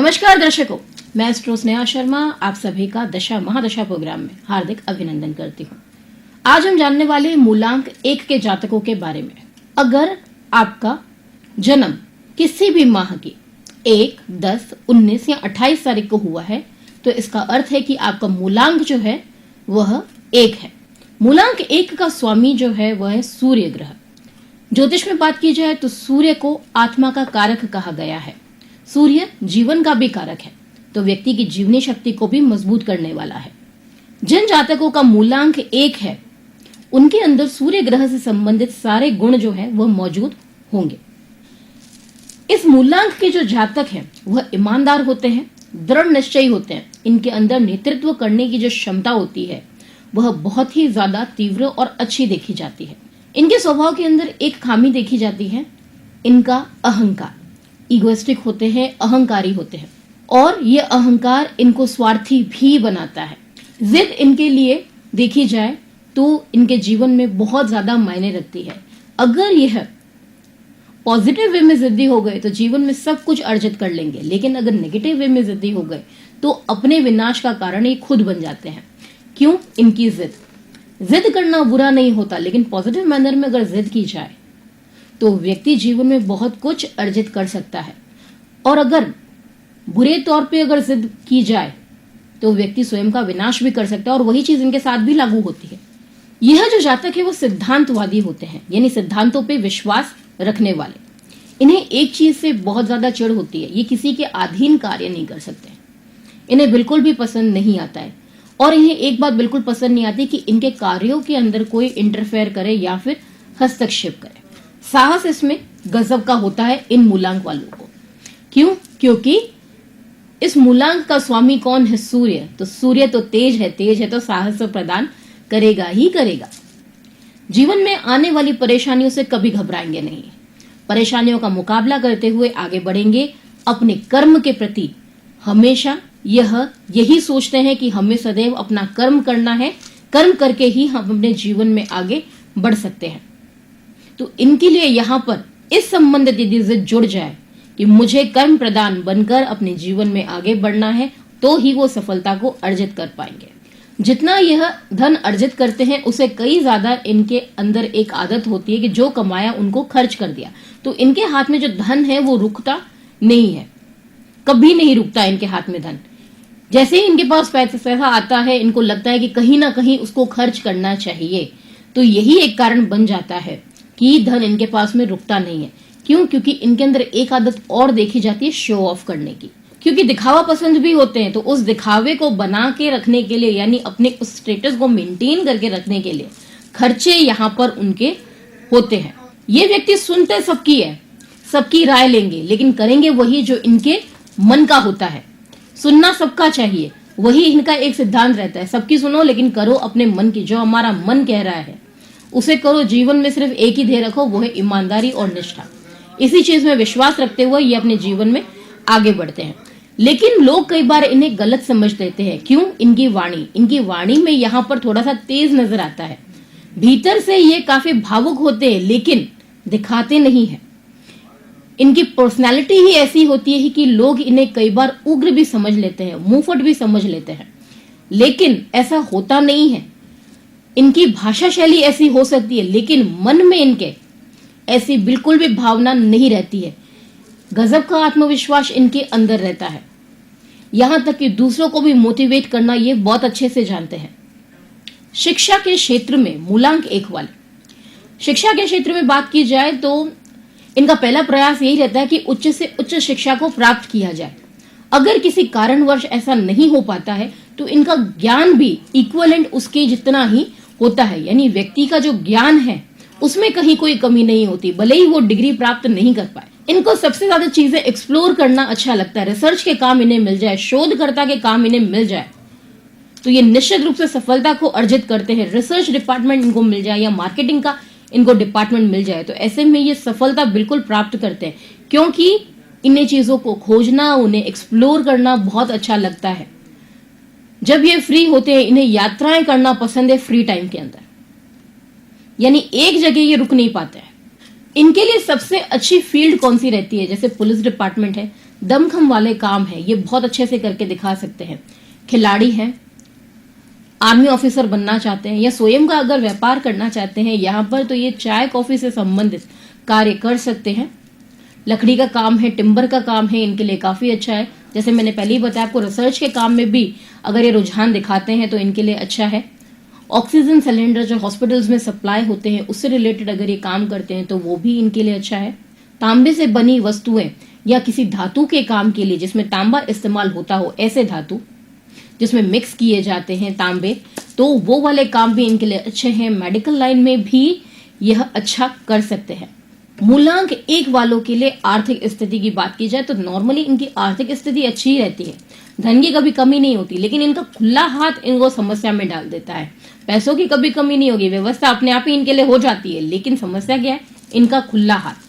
नमस्कार दर्शकों, मैं एस्ट्रो स्नेहा शर्मा आप सभी का दशा महादशा प्रोग्राम में हार्दिक अभिनंदन करती हूँ। आज हम जानने वाले मूलांक 1 के जातकों के बारे में। अगर आपका जन्म किसी भी माह की 1, 10, 19 या 28 तारीख को हुआ है तो इसका अर्थ है कि आपका मूलांक जो है वह 1 है। मूलांक 1 का स्वामी जो है वह है सूर्य ग्रह। ज्योतिष में बात की जाए तो सूर्य को आत्मा का कारक कहा गया है। सूर्य जीवन का भी कारक है, तो व्यक्ति की जीवनी शक्ति को भी मजबूत करने वाला है। जिन जातकों का मूलांक 1 है उनके अंदर सूर्य ग्रह से संबंधित सारे गुण जो है वह मौजूद होंगे। इस मूलांक के जो जातक हैं वह ईमानदार होते हैं, दृढ़ निश्चयी होते हैं। इनके अंदर नेतृत्व करने की जो क्षमता होती है वह बहुत ही ज्यादा तीव्र और अच्छी देखी जाती है। इनके स्वभाव के अंदर एक खामी देखी जाती है, इनका अहंकार। इगोइस्टिक होते हैं, अहंकारी होते हैं और ये अहंकार इनको स्वार्थी भी बनाता है। जिद इनके लिए देखी जाए तो इनके जीवन में बहुत ज्यादा मायने रखती है। अगर यह पॉजिटिव वे में जिद्दी हो गए तो जीवन में सब कुछ अर्जित कर लेंगे, लेकिन अगर नेगेटिव वे में जिद्दी हो गए तो अपने विनाश का कारण ये खुद बन जाते हैं। क्यों? इनकी जिद करना बुरा नहीं होता, लेकिन पॉजिटिव मैनर में अगर जिद की जाए तो व्यक्ति जीवन में बहुत कुछ अर्जित कर सकता है, और अगर बुरे तौर पे अगर जिद की जाए तो व्यक्ति स्वयं का विनाश भी कर सकता है, और वही चीज इनके साथ भी लागू होती है। यह जो जातक है वो सिद्धांतवादी होते हैं, यानी सिद्धांतों पे विश्वास रखने वाले। इन्हें एक चीज से बहुत ज्यादा चिढ़ होती है, ये किसी के अधीन कार्य नहीं कर सकते। इन्हें बिल्कुल भी पसंद नहीं आता है, और इन्हें एक बात बिल्कुल पसंद नहीं आती कि इनके कार्यों के अंदर कोई इंटरफेयर करे या फिर हस्तक्षेप करे। साहस इसमें गजब का होता है इन मूलांक वालों को। क्यों? क्योंकि इस मूलांक का स्वामी कौन है? सूर्य। तो सूर्य तो तेज है तो साहस तो प्रदान करेगा ही करेगा। जीवन में आने वाली परेशानियों से कभी घबराएंगे नहीं, परेशानियों का मुकाबला करते हुए आगे बढ़ेंगे। अपने कर्म के प्रति हमेशा यही सोचते हैं कि हमें सदैव अपना कर्म करना है, कर्म करके ही हम अपने जीवन में आगे बढ़ सकते हैं। तो इनके लिए यहाँ पर इस संबंधित यदि जिद जुड़ जाए कि मुझे कर्म प्रदान बनकर अपने जीवन में आगे बढ़ना है, तो ही वो सफलता को अर्जित कर पाएंगे। जितना यह धन अर्जित करते हैं उसे कई ज्यादा इनके अंदर एक आदत होती है कि जो कमाया उनको खर्च कर दिया। तो इनके हाथ में जो धन है वो रुकता नहीं है, कभी नहीं रुकता इनके हाथ में धन। जैसे ही इनके पास पैसा आता है इनको लगता है कि कहीं ना कहीं उसको खर्च करना चाहिए। तो यही एक कारण बन जाता है कि धन इनके पास में रुकता नहीं है। क्यों? क्योंकि इनके अंदर एक आदत और देखी जाती है शो ऑफ करने की। क्योंकि दिखावा पसंद भी होते हैं, तो उस दिखावे को बना के रखने के लिए, यानी अपने उस स्टेटस को मेंटेन करके रखने के लिए खर्चे यहाँ पर उनके होते हैं। ये व्यक्ति सुनते सबकी है, सबकी राय लेंगे, लेकिन करेंगे वही जो इनके मन का होता है। सुनना सबका चाहिए, वही इनका एक सिद्धांत रहता है। सबकी सुनो लेकिन करो अपने मन की, जो हमारा मन कह रहा है उसे करो। जीवन में सिर्फ एक ही ध्येय रखो, वो है ईमानदारी और निष्ठा। इसी चीज में विश्वास रखते हुए ये अपने जीवन में आगे बढ़ते हैं। लेकिन लोग कई बार इन्हें गलत समझ देते हैं। क्यों? इनकी वाणी में यहाँ पर थोड़ा सा तेज नजर आता है। भीतर से ये काफी भावुक होते हैं लेकिन दिखाते नहीं है। इनकी पर्सनैलिटी ही ऐसी होती है कि लोग इन्हें कई बार उग्र भी समझ लेते हैं, मुंहफट भी समझ लेते हैं, लेकिन ऐसा होता नहीं है। इनकी भाषा शैली ऐसी हो सकती है लेकिन मन में इनके ऐसी बिल्कुल भी भावना नहीं रहती है। गजब का आत्मविश्वास इनके अंदर रहता है, यहां तक कि दूसरों को भी मोटिवेट करना ये बहुत अच्छे से जानते हैं। शिक्षा के क्षेत्र में मूलांक 1 वाले, शिक्षा के क्षेत्र में बात की जाए तो इनका पहला प्रयास यही रहता है कि उच्च से उच्च शिक्षा को प्राप्त किया जाए। अगर किसी कारणवश ऐसा नहीं हो पाता है तो इनका ज्ञान भी इक्विवेलेंट उसके जितना ही होता है, यानी व्यक्ति का जो ज्ञान है उसमें कहीं कोई कमी नहीं होती, भले ही वो डिग्री प्राप्त नहीं कर पाए। इनको सबसे ज्यादा चीजें एक्सप्लोर करना अच्छा लगता है। रिसर्च के काम इन्हें मिल जाए, शोधकर्ता के काम इन्हें मिल जाए तो ये निश्चित रूप से सफलता को अर्जित करते हैं। रिसर्च डिपार्टमेंट इनको मिल जाए या मार्केटिंग का इनको डिपार्टमेंट मिल जाए तो ऐसे में ये सफलता बिल्कुल प्राप्त करते हैं, क्योंकि इन्हें चीजों को खोजना, उन्हें एक्सप्लोर करना बहुत अच्छा लगता है। जब ये फ्री होते हैं इन्हें यात्राएं करना पसंद है फ्री टाइम के अंदर, यानी एक जगह ये रुक नहीं पाते हैं। इनके लिए सबसे अच्छी फील्ड कौन सी रहती है? जैसे पुलिस डिपार्टमेंट है, दमखम वाले काम है ये बहुत अच्छे से करके दिखा सकते हैं। खिलाड़ी हैं, आर्मी ऑफिसर बनना चाहते हैं या स्वयं का अगर व्यापार करना चाहते हैं यहाँ पर, तो ये चाय कॉफी से संबंधित कार्य कर सकते हैं। लकड़ी का काम है, टिम्बर का काम है, इनके लिए काफी अच्छा है। जैसे मैंने पहले ही बताया आपको, रिसर्च के काम में भी अगर ये रुझान दिखाते हैं तो इनके लिए अच्छा है। ऑक्सीजन सिलेंडर जो हॉस्पिटल्स में सप्लाई होते हैं उससे रिलेटेड अगर ये काम करते हैं तो वो भी इनके लिए अच्छा है। तांबे से बनी वस्तुएं या किसी धातु के काम के लिए जिसमें तांबा इस्तेमाल होता हो, ऐसे धातु जिसमें मिक्स किए जाते हैं तांबे, तो वो वाले काम भी इनके लिए अच्छे हैं। मेडिकल लाइन में भी यह अच्छा कर सकते हैं। मूलांक 1 वालों के लिए आर्थिक स्थिति की बात की जाए तो नॉर्मली इनकी आर्थिक स्थिति अच्छी ही रहती है, धन की कभी कमी नहीं होती, लेकिन इनका खुला हाथ इनको समस्या में डाल देता है। पैसों की कभी कमी नहीं होगी, व्यवस्था अपने आप ही इनके लिए हो जाती है, लेकिन समस्या क्या है, इनका खुला हाथ।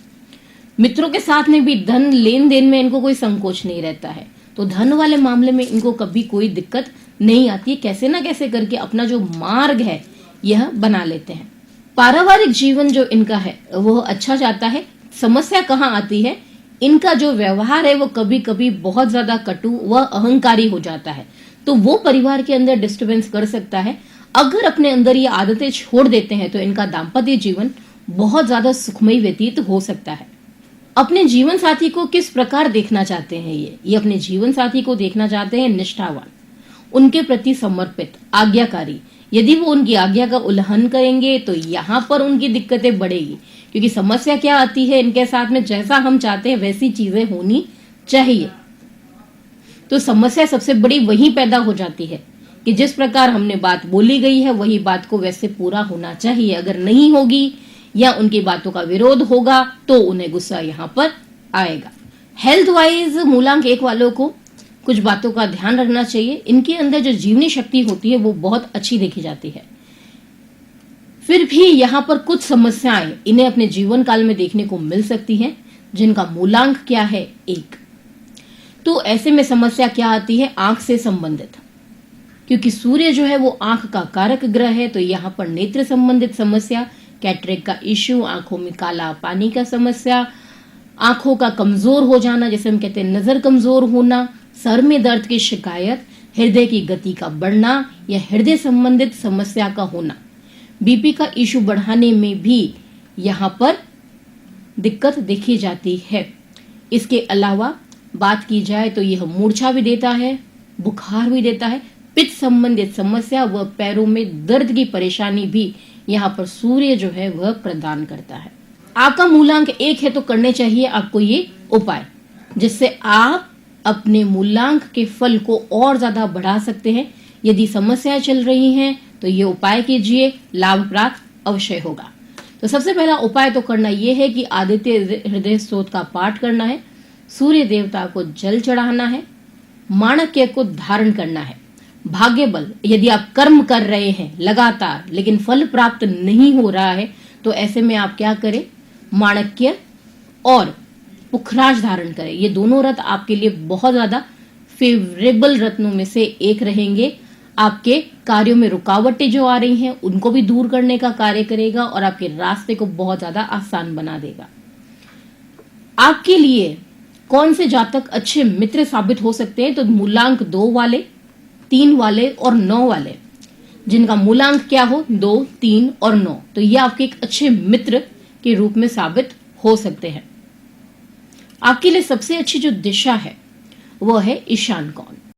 मित्रों के साथ में भी धन लेन देन में इनको कोई संकोच नहीं रहता है, तो धन वाले मामले में इनको कभी कोई दिक्कत नहीं आती है। कैसे ना कैसे करके अपना जो मार्ग है यह बना लेते हैं। पारिवारिक जीवन जो इनका है वो अच्छा जाता है। समस्या कहाँ आती है, इनका जो व्यवहार है वो कभी कभी बहुत ज्यादा कटु व अहंकारी हो जाता है, तो वो परिवार के अंदर डिस्टर्बेंस कर सकता है। अगर अपने अंदर ये आदतें छोड़ देते हैं तो इनका दाम्पत्य जीवन बहुत ज्यादा सुखमय व्यतीत हो सकता है। अपने जीवन साथी को किस प्रकार देखना चाहते हैं ये अपने जीवन साथी को देखना चाहते हैं निष्ठावान, उनके प्रति समर्पित, आज्ञाकारी। यदि वो उनकी आज्ञा का उल्लंघन करेंगे तो यहाँ पर उनकी दिक्कतें बढ़ेगी, क्योंकि समस्या क्या आती है इनके साथ में, जैसा हम चाहते हैं वैसी चीजें होनी चाहिए। तो समस्या सबसे बड़ी वही पैदा हो जाती है कि जिस प्रकार हमने बात बोली गई है वही बात को वैसे पूरा होना चाहिए। अगर नहीं होगी या उनकी बातों का विरोध होगा तो उन्हें गुस्सा यहाँ पर आएगा। हेल्थ वाइज मूलांक 1 वालों को कुछ बातों का ध्यान रखना चाहिए। इनके अंदर जो जीवनी शक्ति होती है वो बहुत अच्छी देखी जाती है, फिर भी यहाँ पर कुछ समस्याएं इन्हें अपने जीवन काल में देखने को मिल सकती हैं, जिनका मूलांक क्या है 1। तो ऐसे में समस्या क्या आती है, आंख से संबंधित, क्योंकि सूर्य जो है वो आंख का कारक ग्रह है, तो यहाँ पर नेत्र संबंधित समस्या, कैटरेक्ट का इश्यू, आंखों में काला पानी का समस्या, आंखों का कमजोर हो जाना, जैसे हम कहते हैं नजर कमजोर होना, सर में दर्द की शिकायत, हृदय की गति का बढ़ना या हृदय संबंधित समस्या का होना, बीपी का इशू बढ़ाने में भी यहाँ पर दिक्कत देखी जाती है। इसके अलावा बात की जाए तो यह मूर्छा भी देता है, बुखार भी देता है, पित्त संबंधित समस्या व पैरों में दर्द की परेशानी भी यहाँ पर सूर्य जो है वह प्रदान करता है। आपका मूलांक 1 है तो करने चाहिए आपको ये उपाय, जिससे आप अपने मूलांक के फल को और ज्यादा बढ़ा सकते हैं। यदि समस्याएं चल रही हैं तो ये उपाय कीजिए, लाभ प्राप्त अवश्य होगा। तो सबसे पहला उपाय तो करना यह है कि आदित्य हृदय स्तोत्र का पाठ करना है, सूर्य देवता को जल चढ़ाना है, माणक्य को धारण करना है। भाग्य बल, यदि आप कर्म कर रहे हैं लगातार लेकिन फल प्राप्त नहीं हो रहा है तो ऐसे में आप क्या करें, माणक्य और पुखराज धारण करें। ये दोनों रत्न आपके लिए बहुत ज्यादा फेवरेबल रत्नों में से एक रहेंगे। आपके कार्यों में रुकावटें जो आ रही हैं उनको भी दूर करने का कार्य करेगा और आपके रास्ते को बहुत ज्यादा आसान बना देगा। आपके लिए कौन से जातक अच्छे मित्र साबित हो सकते हैं, तो मूलांक 2 वाले, 3 वाले और 9 वाले, जिनका मूलांक क्या हो 2, 3 और 9, तो ये आपके एक अच्छे मित्र के रूप में साबित हो सकते हैं। आपके लिए सबसे अच्छी जो दिशा है वो है ईशान कोण।